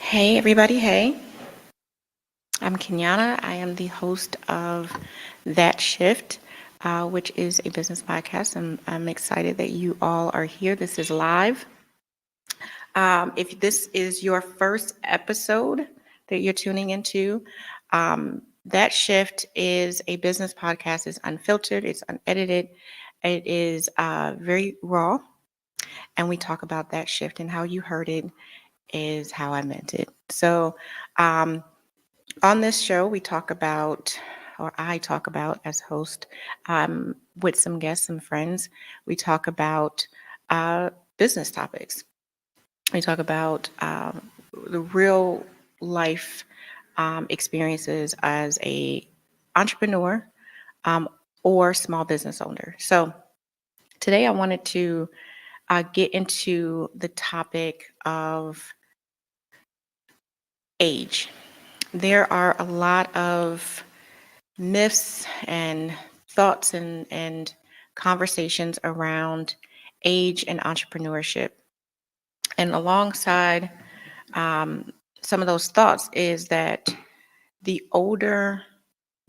Hey, everybody. Hey, I'm Kenyana. I am the host of That Shift, which is a business podcast. I'm excited that you all are here. This is live. If this is your first episode that you're tuning into, That Shift is a business podcast. It's unfiltered, it's unedited, it is very raw. And we talk about that shift, and how you heard it is how I meant it. So, um, on this show, we talk about, or I talk about as host, with some guests, some friends, we talk about business topics. We talk about the real life experiences as a entrepreneur um, or small business owner. So today I wanted to get into the topic of age. There are a lot of myths and thoughts and conversations around age and entrepreneurship. And alongside some of those thoughts is that the older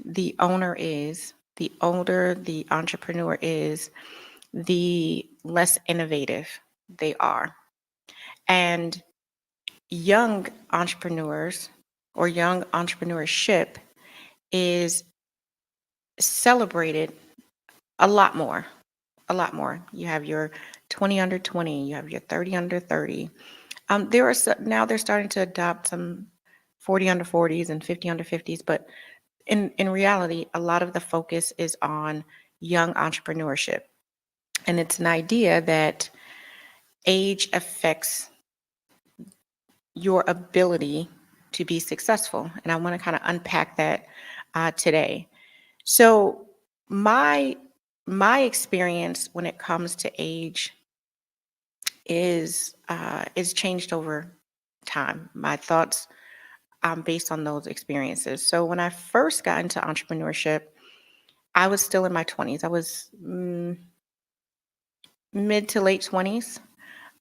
the owner is, the older the entrepreneur is, the less innovative they are. And young entrepreneurs or young entrepreneurship is celebrated a lot more. A lot more. You have your 20 under 20, you have your 30 under 30. There are now they're starting to adopt some 40 under 40s and 50 under 50s, but in reality, a lot of the focus is on young entrepreneurship. And it's an idea that age affects your ability to be successful. And I want to kind of unpack that today. So my my experience when it comes to age is changed over time. My thoughts based on those experiences. So when I first got into entrepreneurship, I was still in my 20s. I was mid to late 20s.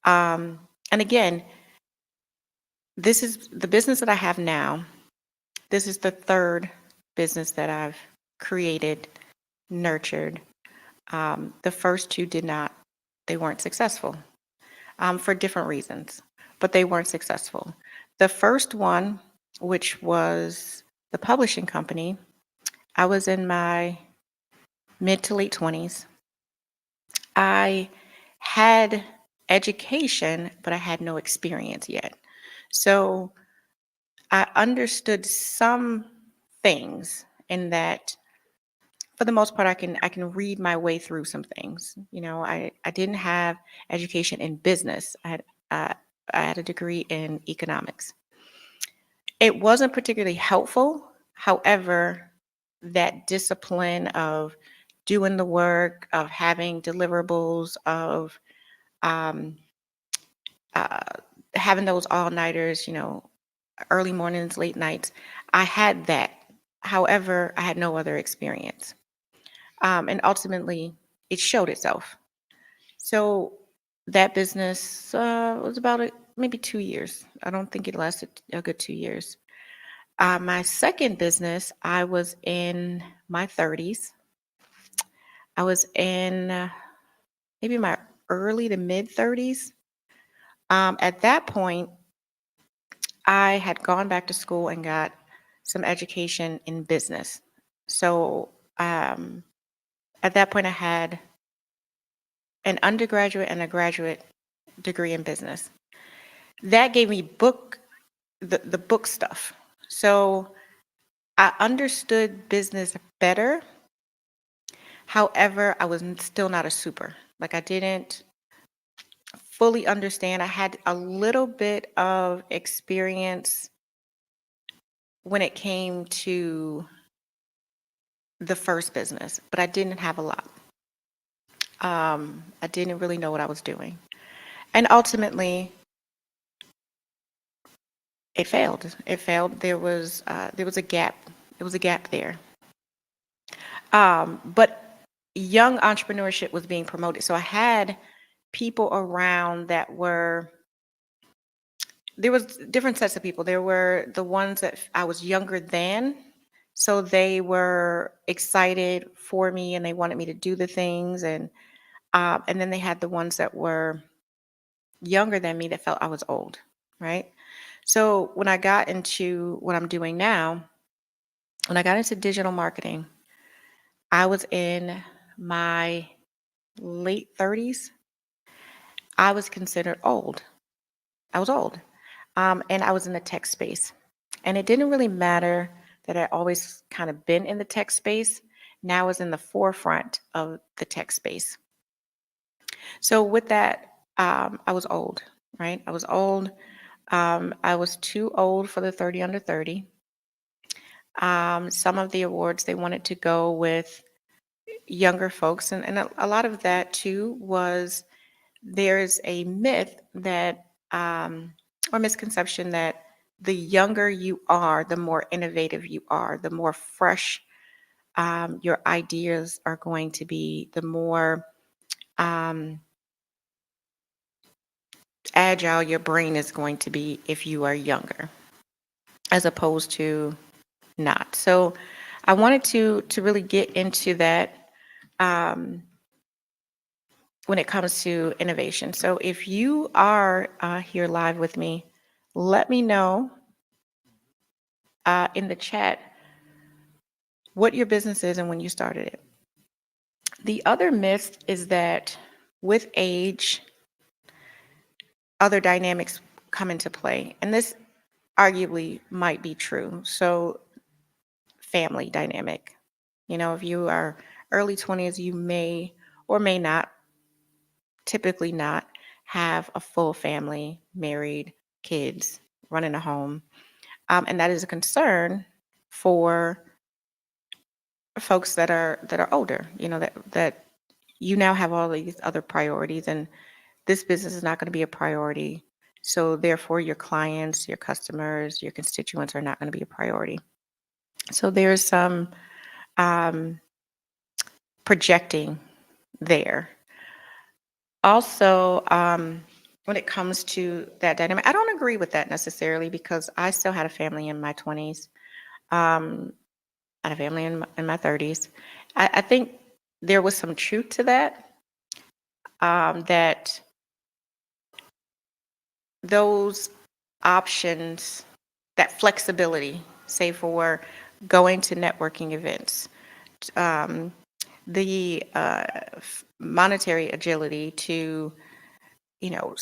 And again, this is the business that I have now. This is the third business that I've created, nurtured. The first two did not, they weren't successful for different reasons, but they weren't successful. The first one, which was the publishing company, I was in my mid to late 20s. I had education, but I had no experience yet. So I understood some things in that for the most part I can read my way through some things. I didn't have education in business. Uh, I had a degree in economics. It wasn't particularly helpful. However, that discipline of doing the work, of having deliverables, of um, uh, having those all nighters, early mornings, late nights, I had that. However, I had no other experience. And ultimately, it showed itself. So that business was about maybe 2 years. I don't think it lasted a good 2 years. My second business, I was in my 30s. I was in maybe my early to mid 30s. At that point, I had gone back to school and got some education in business. So at that point, I had an undergraduate and a graduate degree in business. That gave me the book stuff. So I understood business better. However, I was still not a super. Like I didn't fully understand. I had a little bit of experience when it came to the first business, but I didn't have a lot. I didn't really know what I was doing. And ultimately, it failed. It failed. There was a gap. It was a gap there. But young entrepreneurship was being promoted. So I had people around there was different sets of people. There were the ones that I was younger than, so they were excited for me and they wanted me to do the things, and then they had the ones that were younger than me that felt I was old, right? So when I got into what I'm doing now, when I got into digital marketing, I was in my late 30s. I was considered old. I was old. And I was in the tech space. And it didn't really matter that I always kind of been in the tech space. Now I was in the forefront of the tech space. So with that, I was old, right? I was old. I was too old for the 30 under 30. Some of the awards, they wanted to go with younger folks. And a lot of that too was there's a myth that, or misconception that the younger you are, the more innovative you are, the more fresh your ideas are going to be, the more um, agile your brain is going to be if you are younger, as opposed to not. So I wanted to really get into that um, when it comes to innovation. So if you are here live with me, let me know in the chat what your business is and when you started it. The other myth is that with age, other dynamics come into play. And this arguably might be true. So, family dynamic. You know, if you are early 20s, you may or may not, typically not, have a full family, married, kids, running a home. And that is a concern for folks that are older, you know, that you now have all these other priorities, and this business is not going to be a priority. So therefore your clients, your customers, your constituents are not going to be a priority. So there's some um, projecting there. Also, when it comes to that dynamic, I don't agree with that necessarily because I still had a family in my 20s. Um, I had a family in my 30s. I think there was some truth to that, that those options, that flexibility, say for going to networking events, um, the monetary agility to, you know,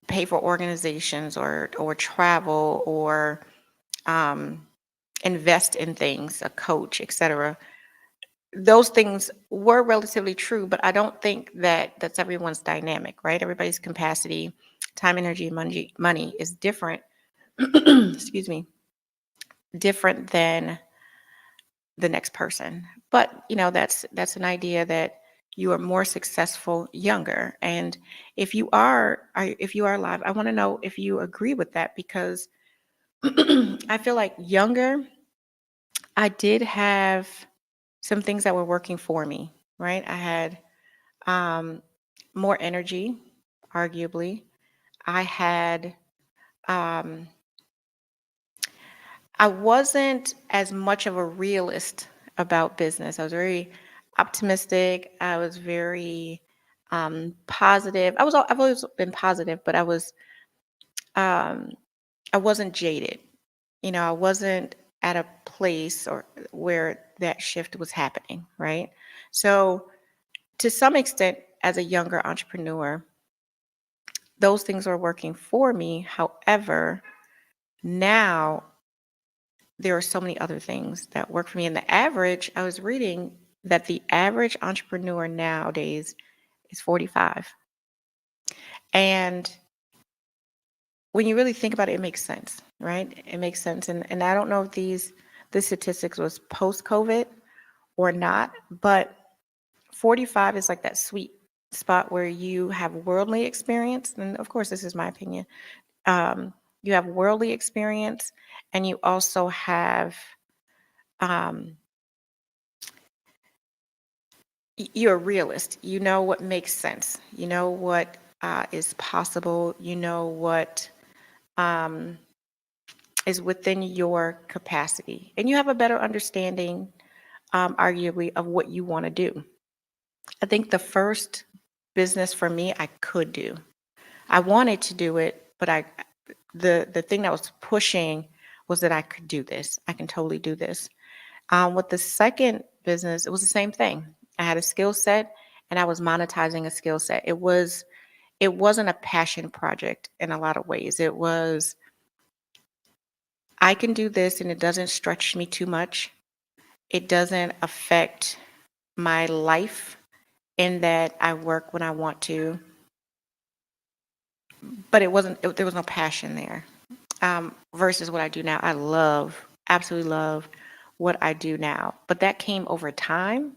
pay for organizations or travel or um, invest in things, a coach, etc. Those things were relatively true, but I don't think that that's everyone's dynamic, right? Everybody's capacity, time, energy, money is different. Excuse me, different than the next person. But you know, that's an idea that you are more successful younger. And if you are live, I want to know if you agree with that because I feel like younger, I did have some things that were working for me, right? I had um, more energy, arguably. I had, um, I wasn't as much of a realist about business. I was very optimistic. I was very positive. I've always been positive, but um, I wasn't jaded. You know, I wasn't at a place or where that shift was happening, right? So to some extent, as a younger entrepreneur, those things were working for me. However, now there are so many other things that work for me. And the average, I was reading that the average entrepreneur nowadays is 45. And when you really think about it, it makes sense, right? It makes sense. And I don't know if the statistics was post-COVID or not, but 45 is like that sweet spot where you have worldly experience. And of course, this is my opinion. Um, you have worldly experience and you also have um, you're a realist. You know what makes sense. You know what is possible. You know what um, is within your capacity, and you have a better understanding, arguably, of what you want to do. I think the first business for me, I could do. I wanted to do it, but the thing that was pushing was that I could do this. I can totally do this. With the second business, it was the same thing. I had a skill set, and I was monetizing a skill set. It wasn't a passion project in a lot of ways. It was, I can do this, and it doesn't stretch me too much. It doesn't affect my life in that I work when I want to, but there was no passion there. Versus what I do now. I love, absolutely love what I do now. But that came over time.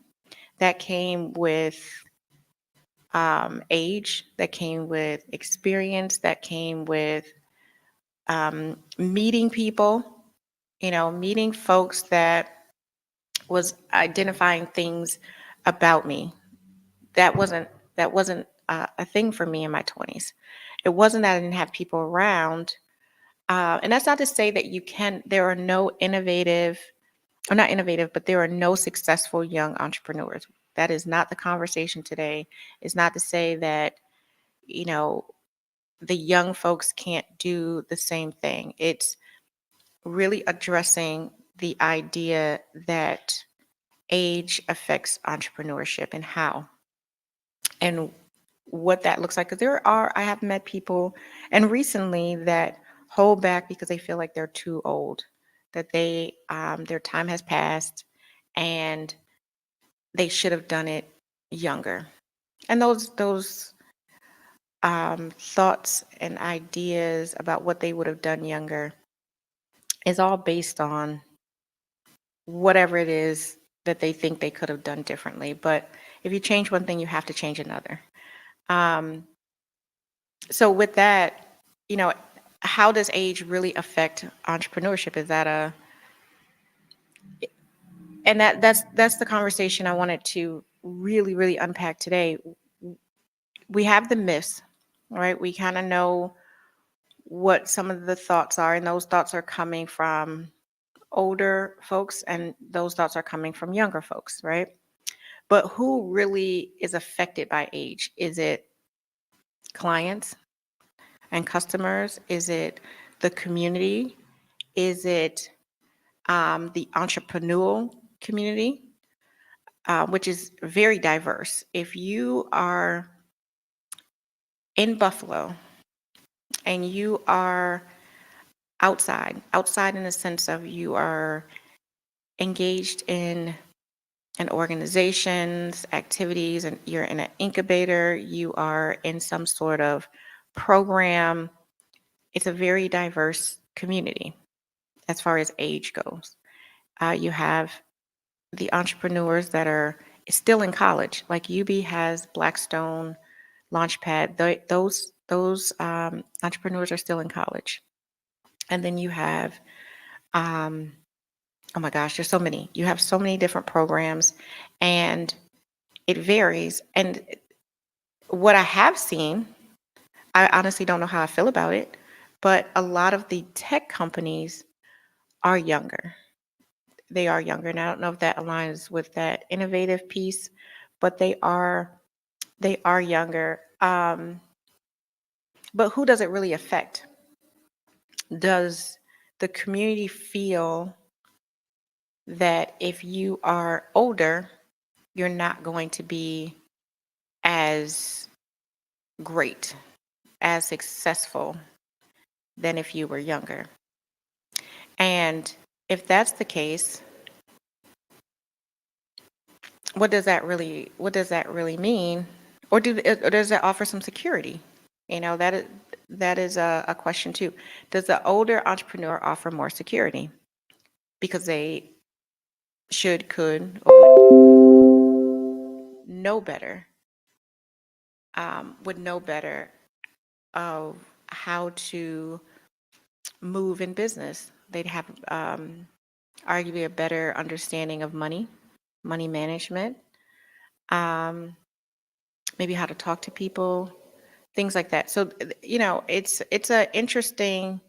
That came with age. That came with experience. That came with meeting people. Meeting folks that was identifying things about me. That wasn't a thing for me in my 20s. It wasn't that I didn't have people around. And that's not to say that there are no innovative, or not innovative, but there are no successful young entrepreneurs. That is not the conversation today. It's not to say that, you know, the young folks can't do the same thing. It's really addressing the idea that age affects entrepreneurship and how and what that looks like. Because I have met people, and recently, that hold back because they feel like they're too old, that their time has passed, and they should have done it younger. And those thoughts and ideas about what they would have done younger is all based on whatever it is that they think they could have done differently. But if you change one thing, you have to change another. Um, so with that, you know, how does age really affect entrepreneurship? Is that and that's the conversation I wanted to really, really unpack today. We have the myths, right? We kind of know what some of the thoughts are, and those thoughts are coming from older folks, and those thoughts are coming from younger folks, right? But who really is affected by age? Is it clients and customers? Is it the community? Is it the entrepreneurial community, which is very diverse? If you are in Buffalo and you are outside in the sense of you are engaged in an organization's activities, and you're in an incubator, you are in some sort of program, it's a very diverse community as far as age goes. You have the entrepreneurs that are still in college, like UB has Blackstone, Launchpad. Those entrepreneurs are still in college. And then you have, um, oh my gosh, there's so many. You have so many different programs, and it varies. And what I have seen, I honestly don't know how I feel about it, but a lot of the tech companies are younger. They are younger. And I don't know if that aligns with that innovative piece, but they are younger. But who does it really affect? Does the community feel that if you are older, you're not going to be as great, as successful than if you were younger? And if that's the case, what does that really mean? Or does that offer some security? That is a question too. Does the older entrepreneur offer more security because they could, or would know better, of how to move in business? They'd have arguably a better understanding of money management, um, maybe how to talk to people, things like that. So it's a interesting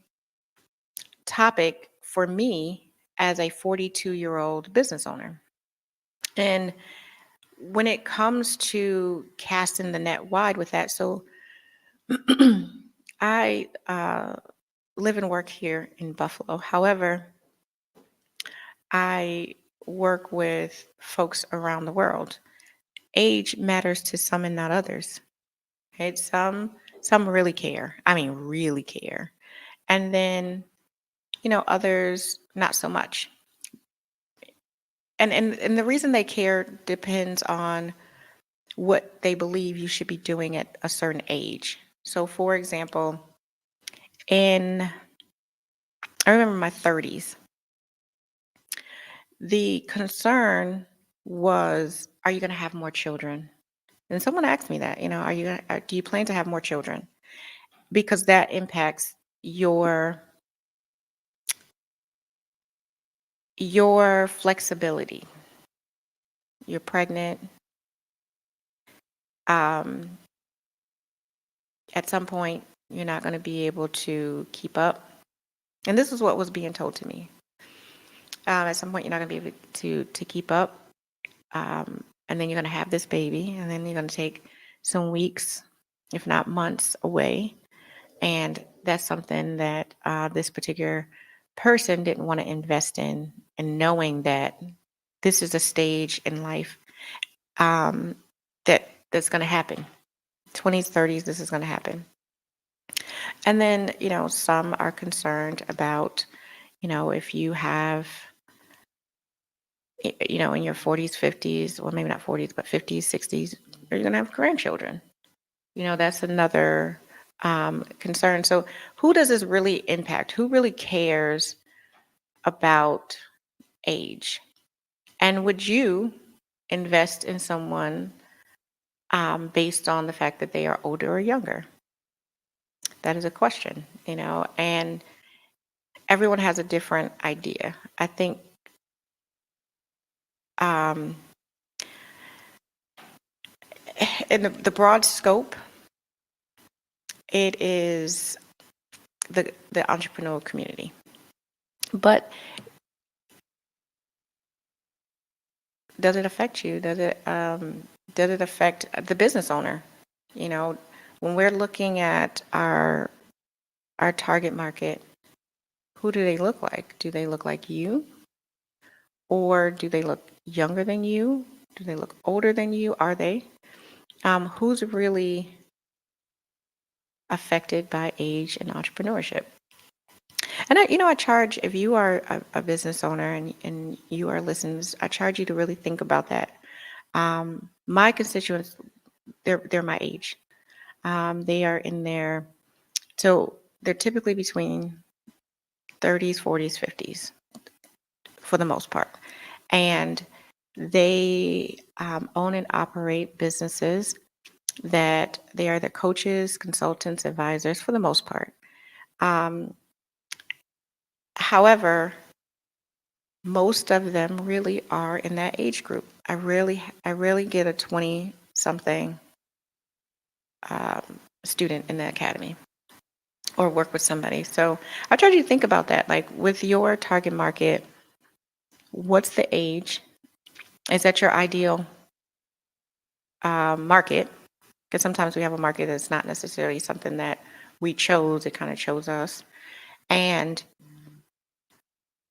topic for me as a 42-year-old business owner. And when it comes to casting the net wide with that, so I live and work here in Buffalo. However, I work with folks around the world. Age matters to some and not others. Right? Some really care. I mean, really care. And then, others not so much. And the reason they care depends on what they believe you should be doing at a certain age. So, for example, I remember my 30s, the concern was, are you going to have more children? And someone asked me that, do you plan to have more children? Because that impacts your flexibility. You're pregnant. At some point, you're not going to be able to keep up. And this is what was being told to me. At some point, you're not going to be able to keep up. And then you're going to have this baby, and then you're going to take some weeks, if not months, away. And that's something that this particular person didn't want to invest in, and knowing that this is a stage in life that's going to happen. 20s, 30s, this is going to happen. And then, some are concerned about, if you have, in your 40s, 50s, well, maybe not 40s, but 50s, 60s, are you going to have grandchildren? That's another concern. So who does this really impact? Who really cares about age? And would you invest in someone based on the fact that they are older or younger? That is a question, and everyone has a different idea. I think in the broad scope, it is the entrepreneurial community. But does it affect you? Does it affect the business owner? When we're looking at our target market, who do they look like? Do they look like you? Or do they look younger than you? Do they look older than you? Are they? Who's really affected by age and entrepreneurship? And I charge, if you are a business owner and you are listeners, I charge you to really think about that. My constituents, they're my age. They are in their, so they're typically between 30s, 40s, 50s for the most part. And they own and operate businesses that they are the coaches, consultants, advisors for the most part. However, most of them really are in that age group. I rarely get a 20-something student in the academy or work with somebody. So I try to think about that. Like with your target market, what's the age? Is that your ideal market? Because sometimes we have a market that's not necessarily something that we chose. It kind of chose us. And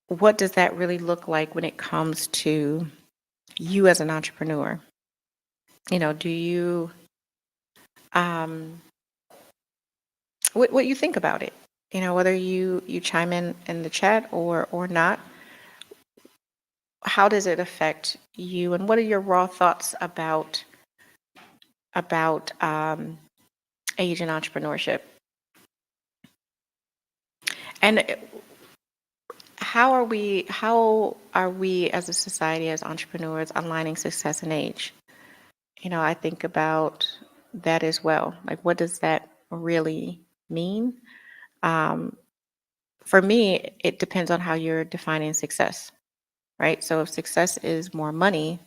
what does that really look like when it comes to you as an entrepreneur? Do you, what you think about it? Whether you chime in the chat or not, how does it affect you? And what are your raw thoughts about age and entrepreneurship? And how are we as a society, as entrepreneurs, aligning success and age? I think about that as well. Like, what does that really mean? For me, it depends on how you're defining success, right? So if success is more money,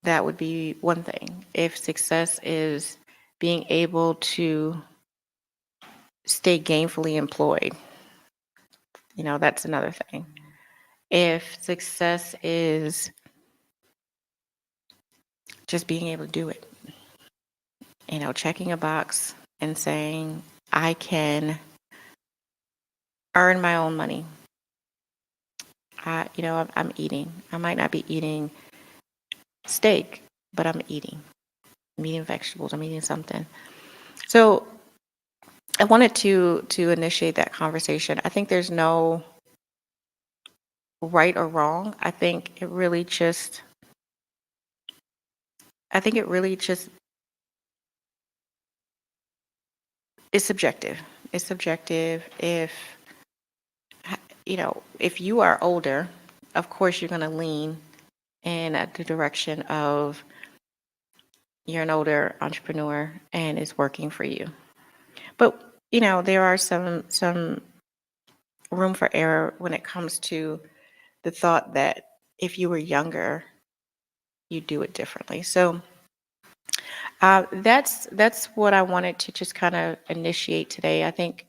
that would be one thing. If success is being able to stay gainfully employed, That's another thing. If success is just being able to do it, checking a box and saying, I can earn my own money. I'm eating. I might not be eating steak, but I'm eating. I'm eating vegetables. I'm eating something. So I wanted to initiate that conversation. There's no right or wrong. I think it really just is subjective. It's subjective. If you are older, of course you're going to lean in at the direction of you're an older entrepreneur and it's working for you. But there are some room for error when it comes to the thought that if you were younger, you do it differently. So that's what I wanted to just kind of initiate today. I think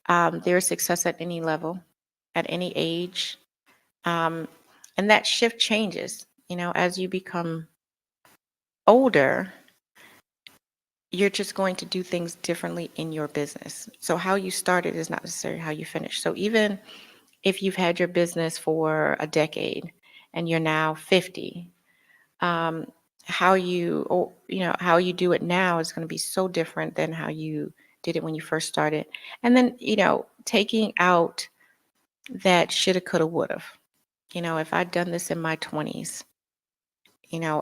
there's success at any level, at any age, um, and that shift changes. As you become older, you're just going to do things differently in your business. So how you started is not necessarily how you finish. So even if you've had your business for a decade and you're now 50, um, how you do it now is going to be so different than how you did it when you first started. And then, taking out that shoulda, coulda, woulda. If I'd done this in my 20s,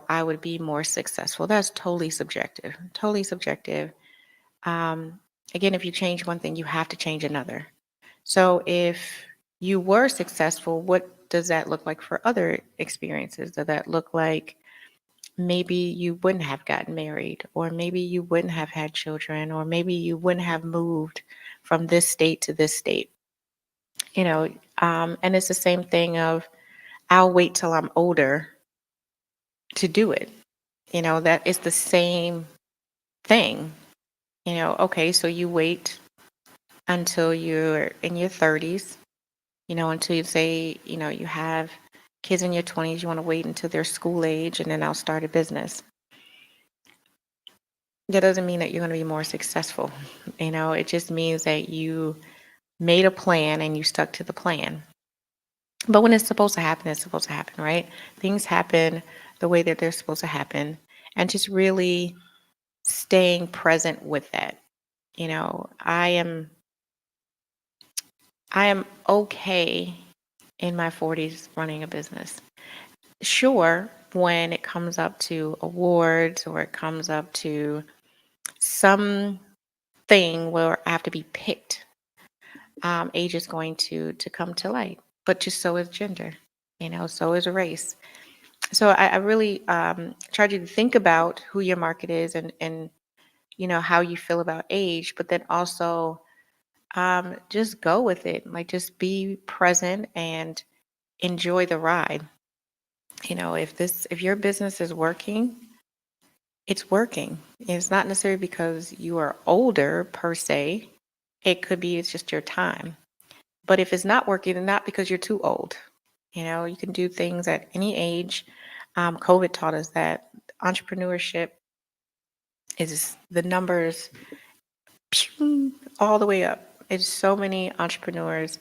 I would be more successful. That's totally subjective. Totally subjective. Um, Again, if you change one thing, you have to change another. So if you were successful, what does that look like for other experiences? Does that look like maybe you wouldn't have gotten married, or maybe you wouldn't have had children, or maybe you wouldn't have moved from this state to this state? And it's the same thing of I'll wait till I'm older to do it. That is the same thing. Okay, so you wait until you're in your 30s, until you say, you have kids in your 20s, you want to wait until they're school age and then I'll start a business. That doesn't mean that you're going to be more successful. It just means that you made a plan and you stuck to the plan. But when it's supposed to happen, it's supposed to happen, right? Things happen the way that they're supposed to happen. And just really staying present with that. I am okay in my 40s running a business. Sure, when it comes up to awards or it comes up to something where I have to be picked, age is going to come to light. But just so is gender, so is race. So I really charge you to think about who your market is and how you feel about age, but then also just go with it. Like just be present and enjoy the ride. If your business is working, it's working. It's not necessarily because you are older per se. It could be it's just your time. But if it's not working, then not because you're too old. You can do things at any age. COVID taught us that entrepreneurship is the numbers all the way up. It's so many entrepreneurs.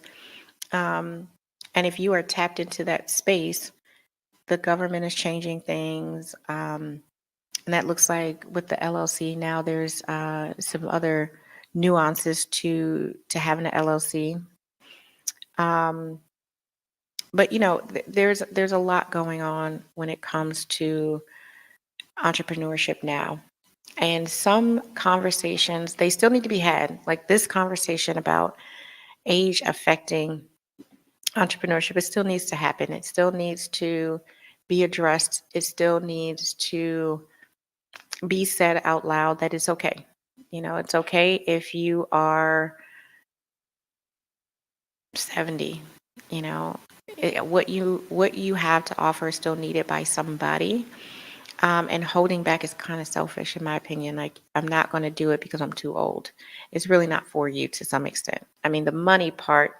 Um, and if you are tapped into that space, the government is changing things. And that looks like with the LLC now, there's some other nuances to having an LLC. But there's a lot going on when it comes to entrepreneurship now. And some conversations, they still need to be had. Like this conversation about age affecting entrepreneurship, it still needs to happen. It still needs to be addressed. It still needs to be said out loud that it's okay. It's okay if you are 70. What you have to offer is still needed by somebody. And holding back is kind of selfish, in my opinion. Like, I'm not going to do it because I'm too old. It's really not for you to some extent. I mean, the money part,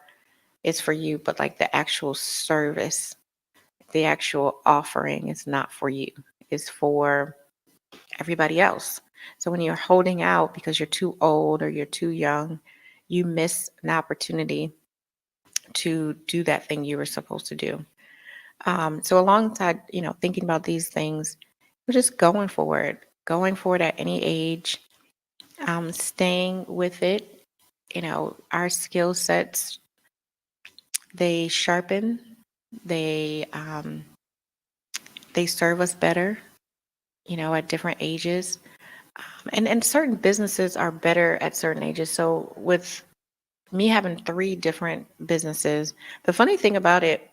is for you, but like the actual service, the actual offering is not for you. It's for everybody else. So when you're holding out because you're too old or you're too young, you miss an opportunity to do that thing you were supposed to do. So alongside, thinking about these things, we're just going forward at any age, staying with it. Our skill sets, they sharpen, they they serve us better, at different ages. And certain businesses are better at certain ages. So with me having three different businesses, the funny thing about it,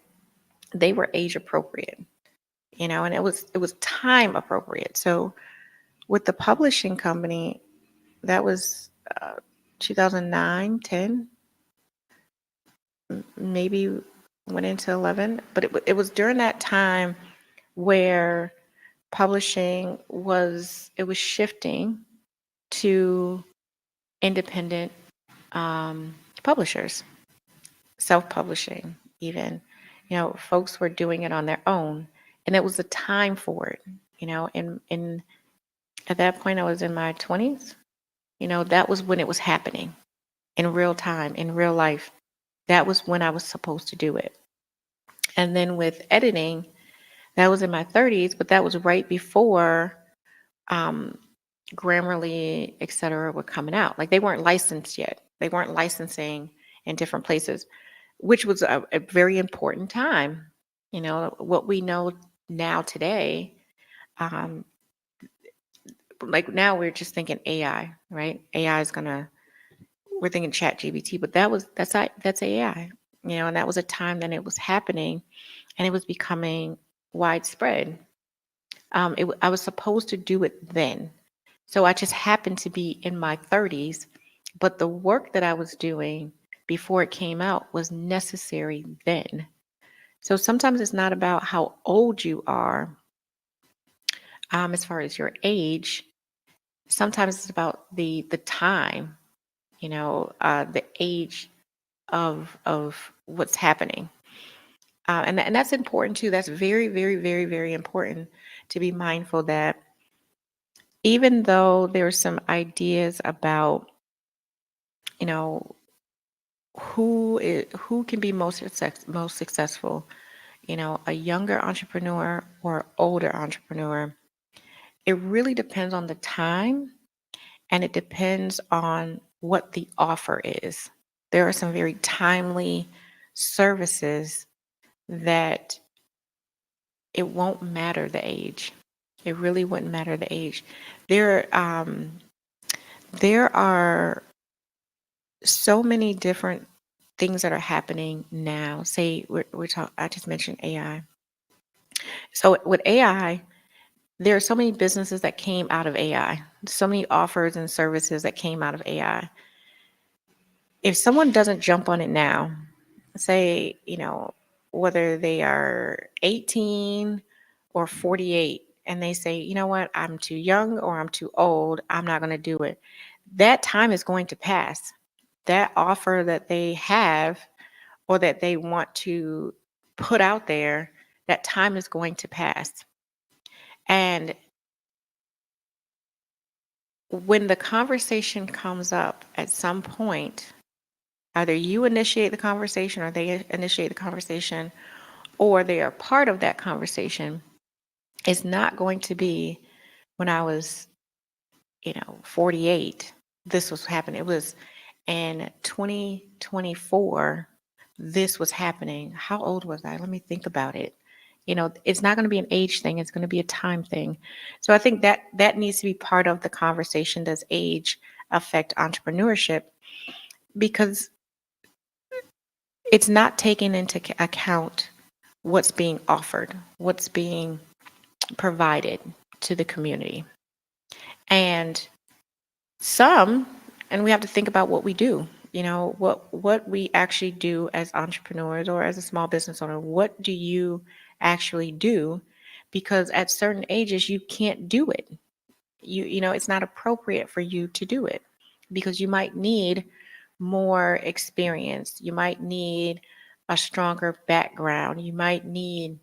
they were age appropriate, and it was time appropriate. So with the publishing company, that was 2009, 10, maybe went into 11, but it was during that time where publishing was shifting to independent publishers, self-publishing even. Folks were doing it on their own, and it was a time for it. And at that point, I was in my 20s. That was when it was happening in real time, in real life. That was when I was supposed to do it. And then with editing, that was in my 30s, but that was right before um, Grammarly, et cetera, were coming out. Like they weren't licensed yet. They weren't licensing in different places, which was a very important time. What we know now today, um, like now we're just thinking AI, right? AI is gonna, we're thinking chat GBT, but that's AI, and that was a time that it was happening and it was becoming widespread. I was supposed to do it then. So I just happened to be in my 30s, but the work that I was doing before it came out was necessary then. So sometimes it's not about how old you are, as far as your age. Sometimes it's about the time, the age of what's happening. And that's important too. That's very, very, very, very important to be mindful that even though there are some ideas about, you know, who can be most successful, a younger entrepreneur or older entrepreneur, it really depends on the time and it depends on what the offer is. There are some very timely services that it won't matter the age. It really wouldn't matter the age. There are so many different things that are happening now. Say we're talking. I just mentioned AI. So with AI, there are so many businesses that came out of AI. So many offers and services that came out of AI. If someone doesn't jump on it now, say, whether they are 18 or 48, and they say, you know what, I'm too young or I'm too old, I'm not going to do it. That time is going to pass. That offer that they have or that they want to put out there, that time is going to pass. And when the conversation comes up at some point, either you initiate the conversation or they initiate the conversation, or they are part of that conversation, it's not going to be when I was, 48, this was happening. It was in 2024, this was happening. How old was I? Let me think about it. It's not going to be an age thing, it's going to be a time thing. So I think that needs to be part of the conversation. Does age affect entrepreneurship? Because it's not taking into account what's being offered, what's being provided to the community. And some, and we have to think about what we do, what we actually do as entrepreneurs or as a small business owner. What do you actually do? Because at certain ages, you can't do it. It's not appropriate for you to do it because you might need more experience. You might need a stronger background. You might need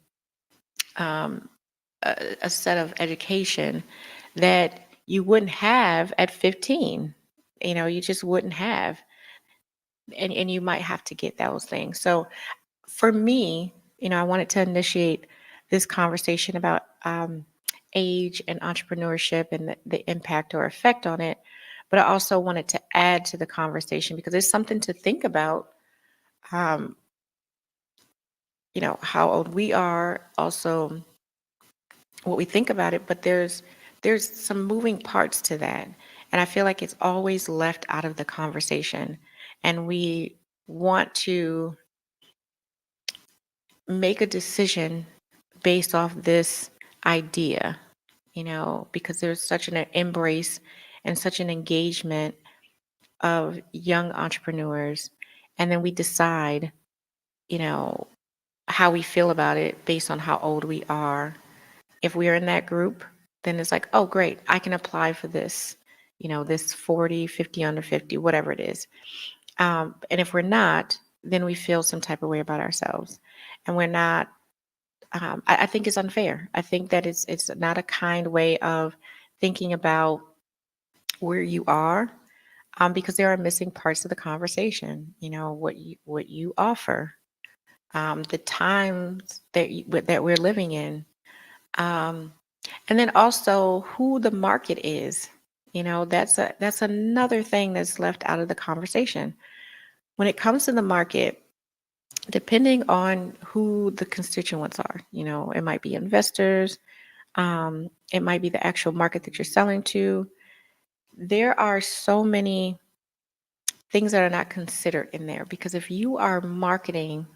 um, a set of education that you wouldn't have at 15. You just wouldn't have, and you might have to get those things. So for me, I wanted to initiate this conversation about age and entrepreneurship and the impact or effect on it. But I also wanted to add to the conversation because it's something to think about. Um, how old we are, also what we think about it, but there's some moving parts to that. And I feel like it's always left out of the conversation. And we want to make a decision based off this idea, because there's such an embrace and such an engagement of young entrepreneurs. And then we decide, you know, how we feel about it based on how old we are. If we are in that group, then it's like, oh, great, I can apply for this, this 40, 50, under 50, whatever it is. And if we're not, then we feel some type of way about ourselves. And we're not, I think it's unfair. I think that it's not a kind way of thinking about where you are, because there are missing parts of the conversation. What you offer, the times that we're living in, um, and then also who the market is. That's another thing that's left out of the conversation. When it comes to the market, depending on who the constituents are, it might be investors, it might be the actual market that you're selling to. There are so many things that are not considered in there because if you are marketing,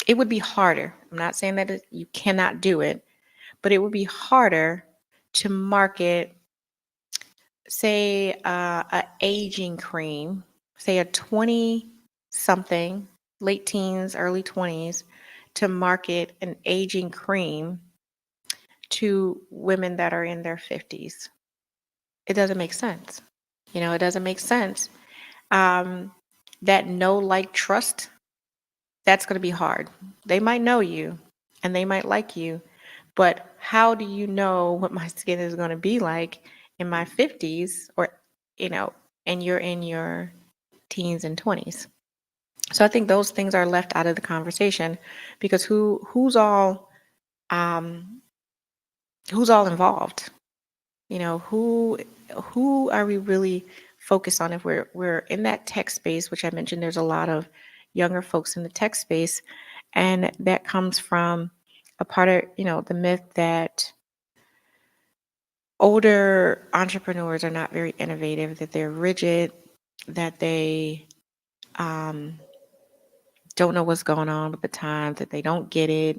it would be harder. I'm not saying that you cannot do it, but it would be harder to market, say, a aging cream, say a 20 something, late teens, early 20s, to market an aging cream to women that are in their 50s. It doesn't make sense. It doesn't make sense. That know, like, trust, that's going to be hard. They might know you and they might like you, but how do you know what my skin is going to be like in my 50s, or, you know, and you're in your teens and 20s? So I think those things are left out of the conversation because um, who's all involved? Who are we really focused on? If we're in that tech space, which I mentioned, there's a lot of younger folks in the tech space, and that comes from a part of the myth that older entrepreneurs are not very innovative, that they're rigid, that they um, don't know what's going on with the times, that they don't get it.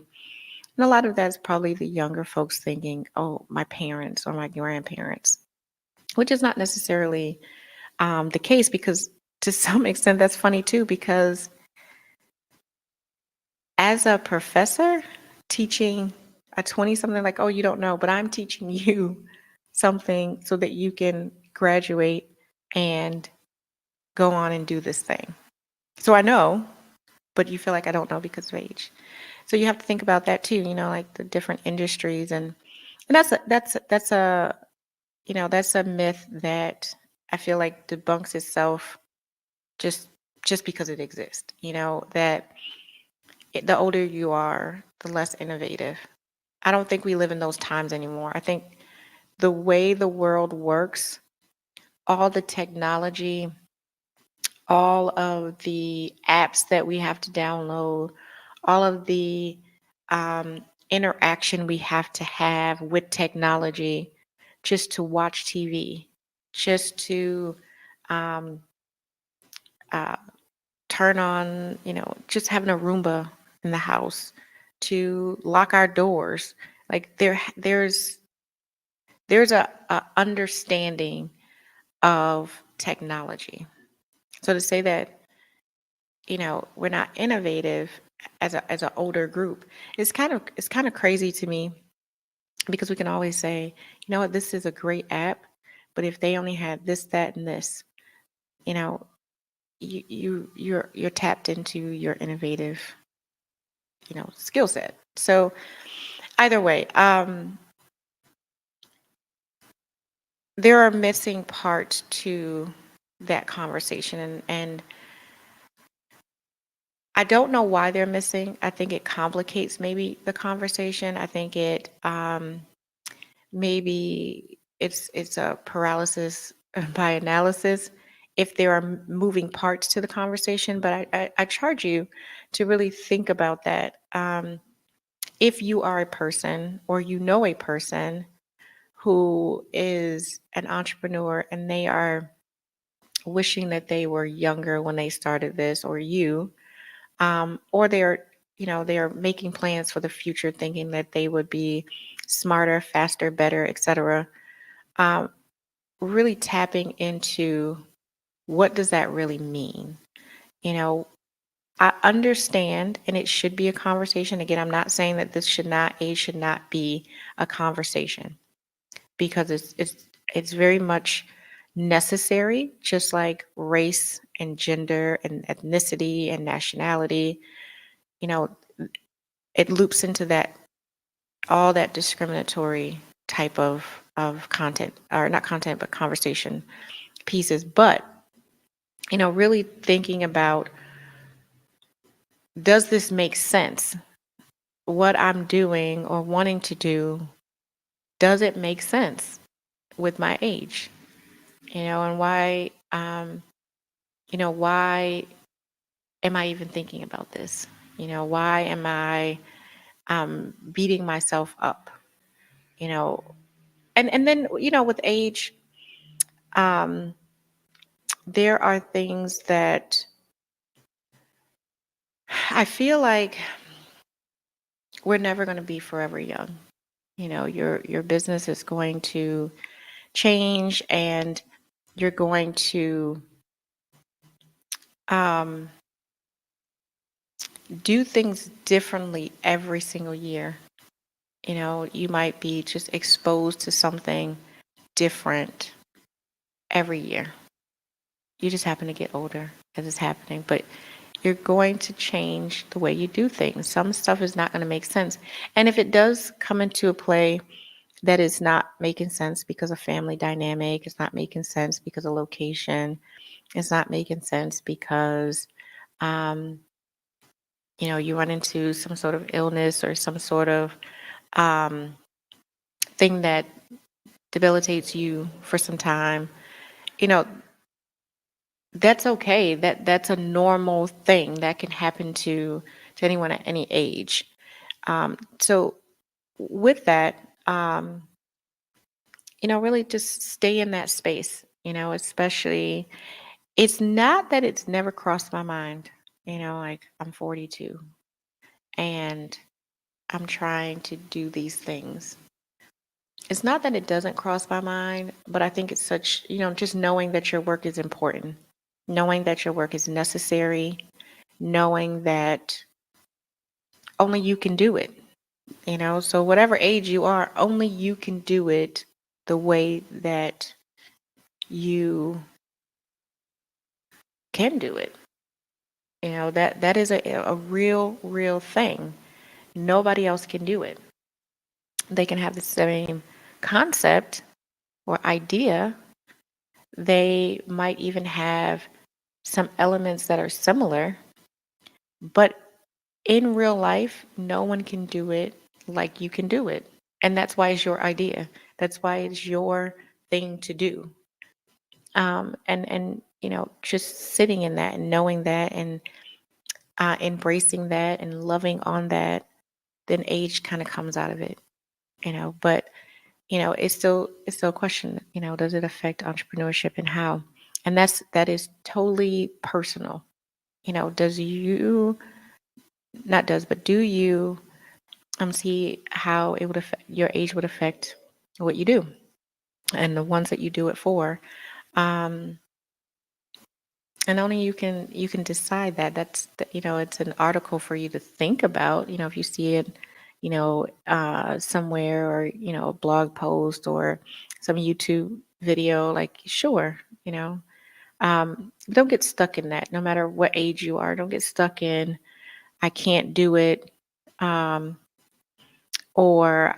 And a lot of that's probably the younger folks thinking, oh, my parents or my grandparents, which is not necessarily the case, because to some extent that's funny too, because as a professor teaching a 20 something, like, oh, you don't know, but I'm teaching you something so that you can graduate and go on and do this thing. So I know, but you feel like I don't know because of age. So you have to think about that too, like the different industries, and that's a myth that I feel like debunks itself just because it exists. That the older you are, the less innovative. I don't think we live in those times anymore. I think the way the world works, all the technology, all of the apps that we have to download, all of the interaction we have to have with technology, just to watch TV, just to um, uh, turn on, just having a Roomba in the house, to lock our doors. Like there's a understanding of technology. So to say that, we're not innovative as an older group, it's kind of crazy to me, because we can always say, what, this is a great app, but if they only had this, that, and this, you know, you're tapped into your innovative skill set. So either way, there are missing parts to that conversation, and I don't know why they're missing. I think it complicates maybe the conversation. I think it maybe it's a paralysis by analysis if there are moving parts to the conversation. But I charge you to really think about that. If you are a person or you know a person who is an entrepreneur and they are wishing that they were younger when they started this, or or they're making plans for the future, thinking that they would be smarter, faster, better, etc. Um, really tapping into what does that really mean? You know, I understand, and it should be a conversation. Again, I'm not saying that age should not be a conversation, because it's very much necessary, just like race and gender and ethnicity and nationality. You know, it loops into that, all that discriminatory type of content, or not content, but conversation pieces. But really thinking about, does this make sense? What I'm doing or wanting to do, does it make sense with my age? And why am I even thinking about this? Why am I beating myself up? You know, and then with age, um, there are things that I feel like we're never going to be forever young. Your business is going to change, and you're going to um, do things differently every single year. You might be just exposed to something different every year. You just happen to get older as it's happening, but you're going to change the way you do things. Some stuff is not going to make sense. And if it does come into a play that is not making sense because of family dynamic, it's not making sense because of location, it's not making sense because um, you run into some sort of illness or some sort of um, thing that debilitates you for some time, you know, that's okay. That's a normal thing that can happen to anyone at any age. So with that, really just stay in that space. Especially, it's not that it's never crossed my mind. Like, I'm 42 and I'm trying to do these things. It's not that it doesn't cross my mind, but I think it's such, just knowing that your work is important, knowing that your work is necessary, knowing that only you can do it, So whatever age you are, only you can do it the way that you can do it. That is a real thing. Nobody else can do it. They can have the same concept or idea. They might even have some elements that are similar, but in real life, no one can do it like you can do it. And that's why it's your idea. That's why it's your thing to do. And just sitting in that and knowing that and embracing that and loving on that, then age kind of comes out of it. But it's still a question. Does it affect entrepreneurship, and how? And that is totally personal. Does you not does but do you see how it would affect your age, would affect what you do and the ones that you do it for. um and only you can decide that. It's an article for you to think about. If you see it somewhere, or a blog post or some YouTube video, like, sure. Don't get stuck in that. No matter what age you are, don't get stuck in, I can't do it, um, or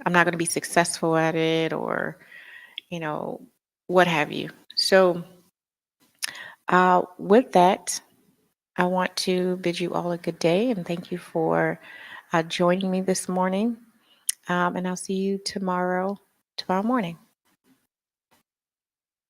I'm not going to be successful at it, or, you know, what have you. So, with that, I want to bid you all a good day and thank you for joining me this morning. And I'll see you tomorrow morning.